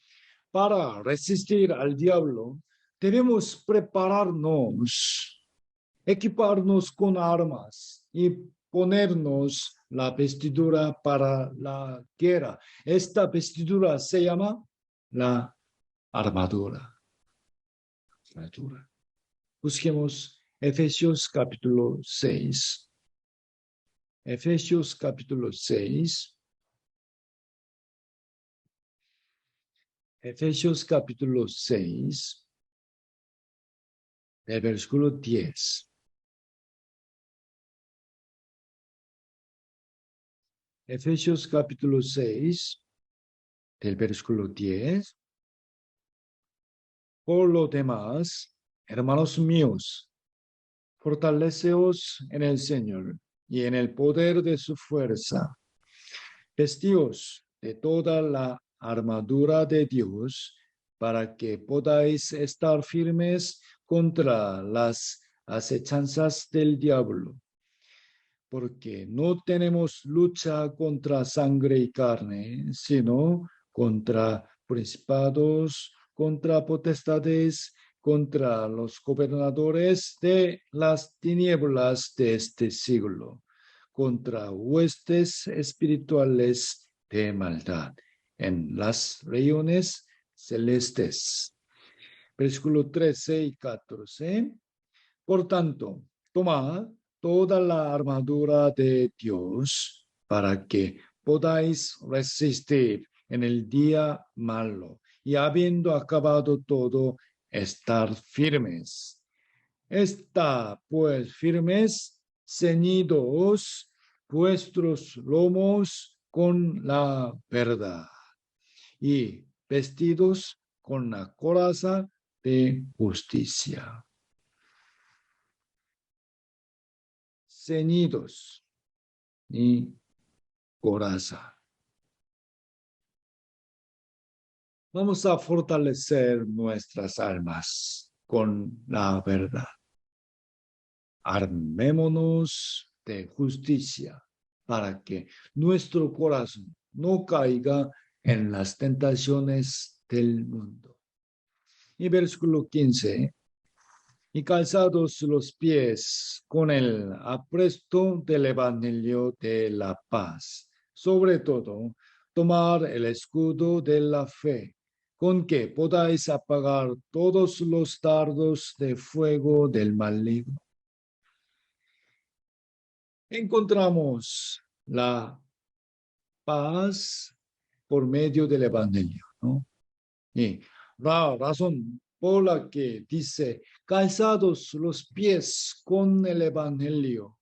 para resistir al diablo, debemos prepararnos, equiparnos con armas y ponernos la vestidura para la guerra. Esta vestidura se llama la armadura. Busquemos Efesios capítulo 6. Efesios capítulo 6. Efesios capítulo 6, del versículo 10. Efesios capítulo 6, del versículo 10. Por lo demás, hermanos míos, fortaleceos en el Señor y en el poder de su fuerza. Vestíos de toda la armadura de Dios para que podáis estar firmes contra las acechanzas del diablo. Porque no tenemos lucha contra sangre y carne, sino contra principados, contra potestades, contra los gobernadores de las tinieblas de este siglo, contra huestes espirituales de maldad en las regiones celestes. Versículo 13 y 14. Por tanto, tomad toda la armadura de Dios para que podáis resistir en el día malo y habiendo acabado todo, estar firmes. Está pues firmes, ceñidos vuestros lomos con la verdad y vestidos con la coraza de justicia. Ceñidos y coraza. Vamos a fortalecer nuestras almas con la verdad. Armémonos de justicia para que nuestro corazón no caiga en las tentaciones del mundo. Y versículo 15. Y calzados los pies con el apresto del Evangelio de la paz. Sobre todo, tomar el escudo de la fe, con que podáis apagar todos los dardos de fuego del maligno. Encontramos la paz por medio del Evangelio, ¿no? Y la razón por la que dice calzados los pies con el Evangelio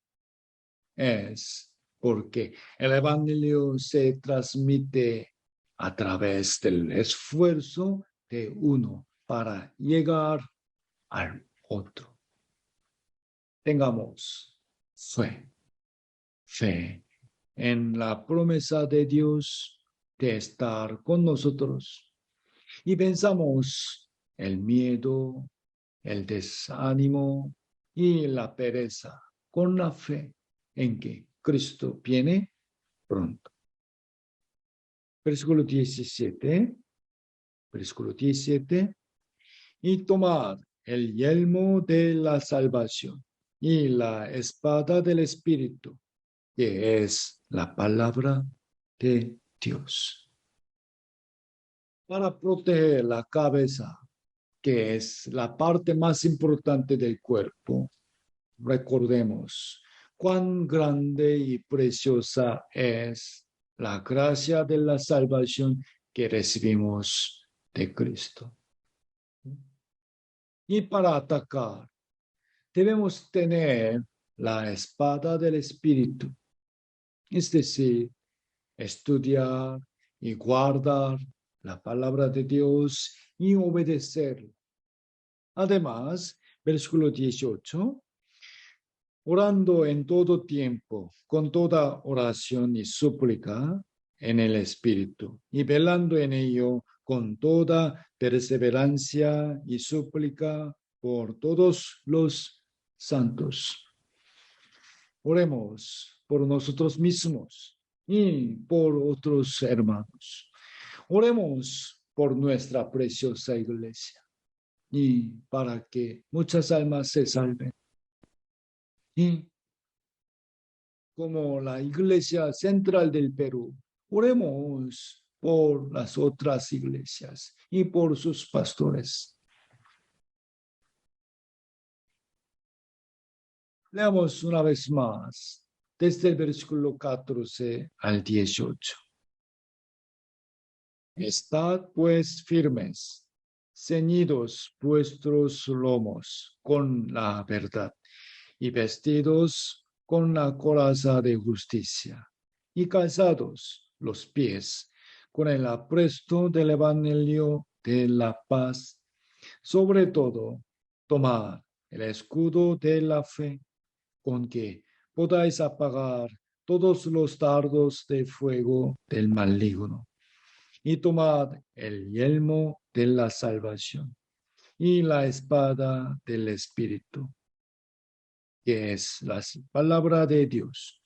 es porque el Evangelio se transmite a través del esfuerzo de uno para llegar al otro. Tengamos fe en la promesa de Dios de estar con nosotros y pensamos el miedo, el desánimo y la pereza con la fe en que Cristo viene pronto. Versículo 17. Versículo 17. Y tomad el yelmo de la salvación y la espada del Espíritu, que es la palabra de Dios. Para proteger la cabeza, que es la parte más importante del cuerpo, recordemos cuán grande y preciosa es la gracia de la salvación que recibimos de Cristo. Y para atacar, debemos tener la espada del Espíritu, es decir, estudiar y guardar la palabra de Dios y obedecerla. Además, versículo 18, orando en todo tiempo, con toda oración y súplica en el Espíritu, y velando en ello con toda perseverancia y súplica por todos los santos. Oremos por nosotros mismos y por otros hermanos. Oremos por nuestra preciosa iglesia y para que muchas almas se salven. Y como la Iglesia Central del Perú, oremos por las otras iglesias y por sus pastores. Leamos una vez más desde el versículo 14 al 18. Estad pues firmes, ceñidos vuestros lomos con la verdad y vestidos con la coraza de justicia y calzados los pies con el apresto del Evangelio de la paz. Sobre todo, tomad el escudo de la fe, con que podáis apagar todos los dardos de fuego del maligno, y tomad el yelmo de la salvación y la espada del Espíritu, que es la palabra de Dios,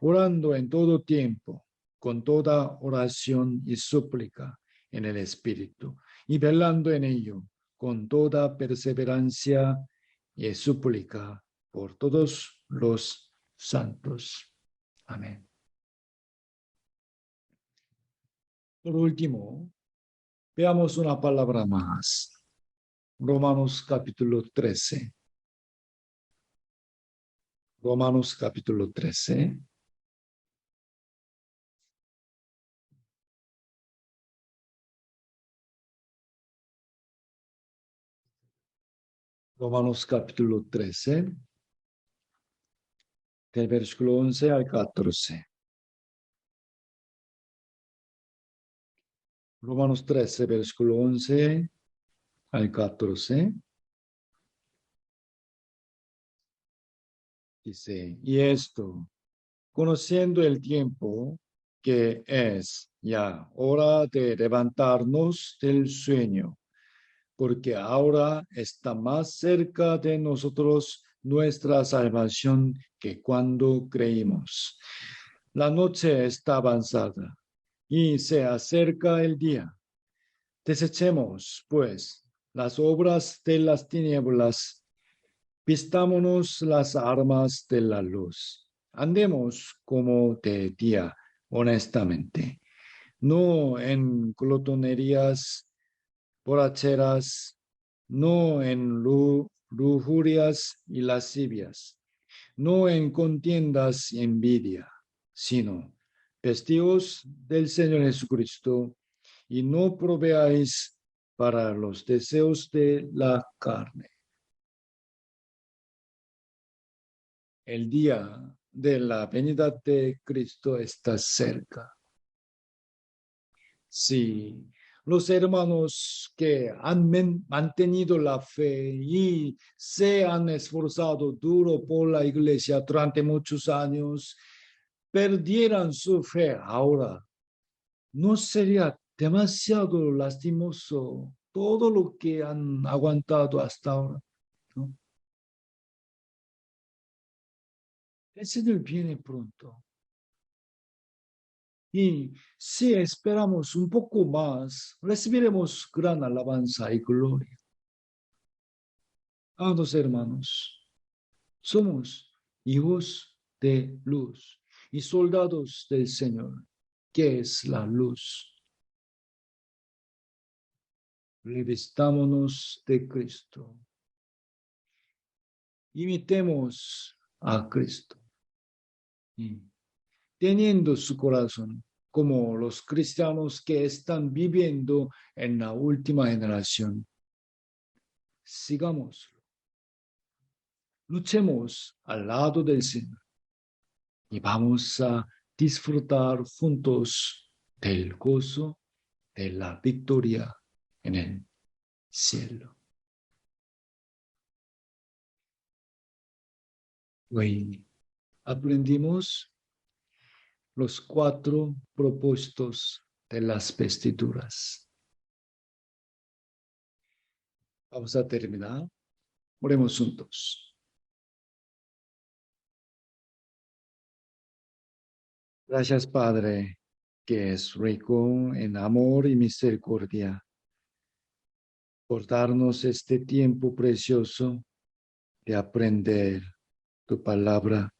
orando en todo tiempo, con toda oración y súplica en el Espíritu, y velando en ello con toda perseverancia y súplica por todos los santos. Amén. Por último, veamos una palabra más. Romanos capítulo 13. Romanos capítulo 13. Romanos capítulo 13, del versículo 11 al 14. Romanos 13, versículo 11 al 14. Dice, y esto, conociendo el tiempo, que es ya hora de levantarnos del sueño, porque ahora está más cerca de nosotros nuestra salvación que cuando creímos. La noche está avanzada y se acerca el día. Desechemos, pues, las obras de las tinieblas, vistámonos las armas de la luz. Andemos como de día, honestamente, no en glotonerías, borracheras, no en lujurias y lascivias, no en contiendas y envidia, sino vestidos del Señor Jesucristo y no proveáis para los deseos de la carne. El día de la venida de Cristo está cerca. Sí, los hermanos que han mantenido la fe y se han esforzado duro por la iglesia durante muchos años, perdieran su fe ahora. ¿No sería demasiado lastimoso todo lo que han aguantado hasta ahora? ¿No? El Señor viene pronto. Y si esperamos un poco más, recibiremos gran alabanza y gloria. Amados hermanos, somos hijos de luz y soldados del Señor, que es la luz. Revistámonos de Cristo. Imitemos a Cristo. Y teniendo su corazón como los cristianos que están viviendo en la última generación. Sigamos. Luchemos al lado del Señor y vamos a disfrutar juntos del gozo de la victoria en el cielo. Hoy aprendimos los 4 propósitos de las vestiduras. Vamos a terminar. Oremos juntos. Gracias, Padre, que es rico en amor y misericordia, por darnos este tiempo precioso de aprender tu palabra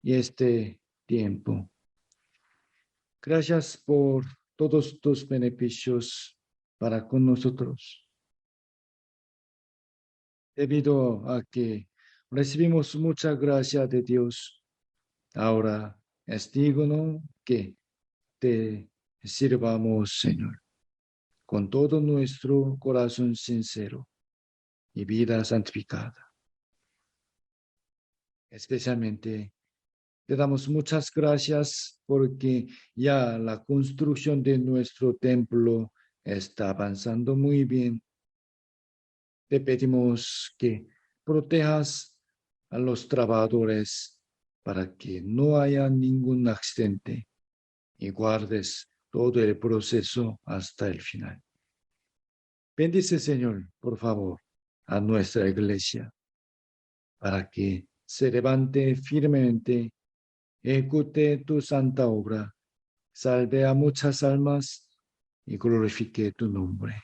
y este tiempo. Gracias por todos tus beneficios para con nosotros. Debido a que recibimos mucha gracia de Dios, ahora es digno que te sirvamos, Señor, con todo nuestro corazón sincero y vida santificada. Especialmente te damos muchas gracias porque ya la construcción de nuestro templo está avanzando muy bien. Te pedimos que protejas a los trabajadores para que no haya ningún accidente y guardes todo el proceso hasta el final. Bendice, Señor, por favor, a nuestra iglesia para que se levante firmemente, ejecute tu santa obra, salve a muchas almas y glorifique tu nombre.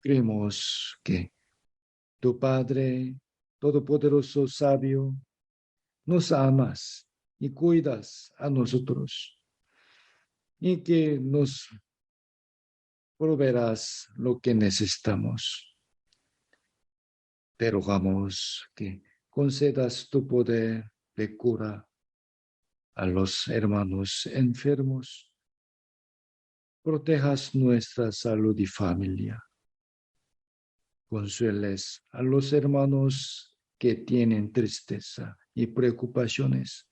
Creemos que tu Padre Todopoderoso, sabio, nos amas y cuidas a nosotros y que nos proveerás lo que necesitamos. Te rogamos que concedas tu poder de cura a los hermanos enfermos, protejas nuestra salud y familia, consueles a los hermanos que tienen tristeza y preocupaciones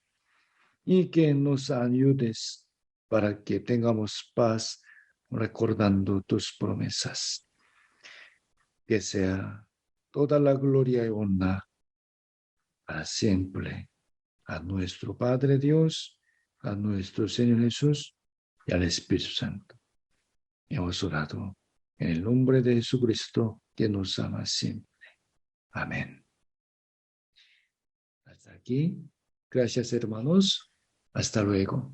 y que nos ayudes para que tengamos paz recordando tus promesas. Que sea toda la gloria y honra para siempre a nuestro Padre Dios, a nuestro Señor Jesús y al Espíritu Santo. Hemos orado en el nombre de Jesucristo, que nos ama siempre. Amén. Hasta aquí. Gracias, hermanos. Hasta luego.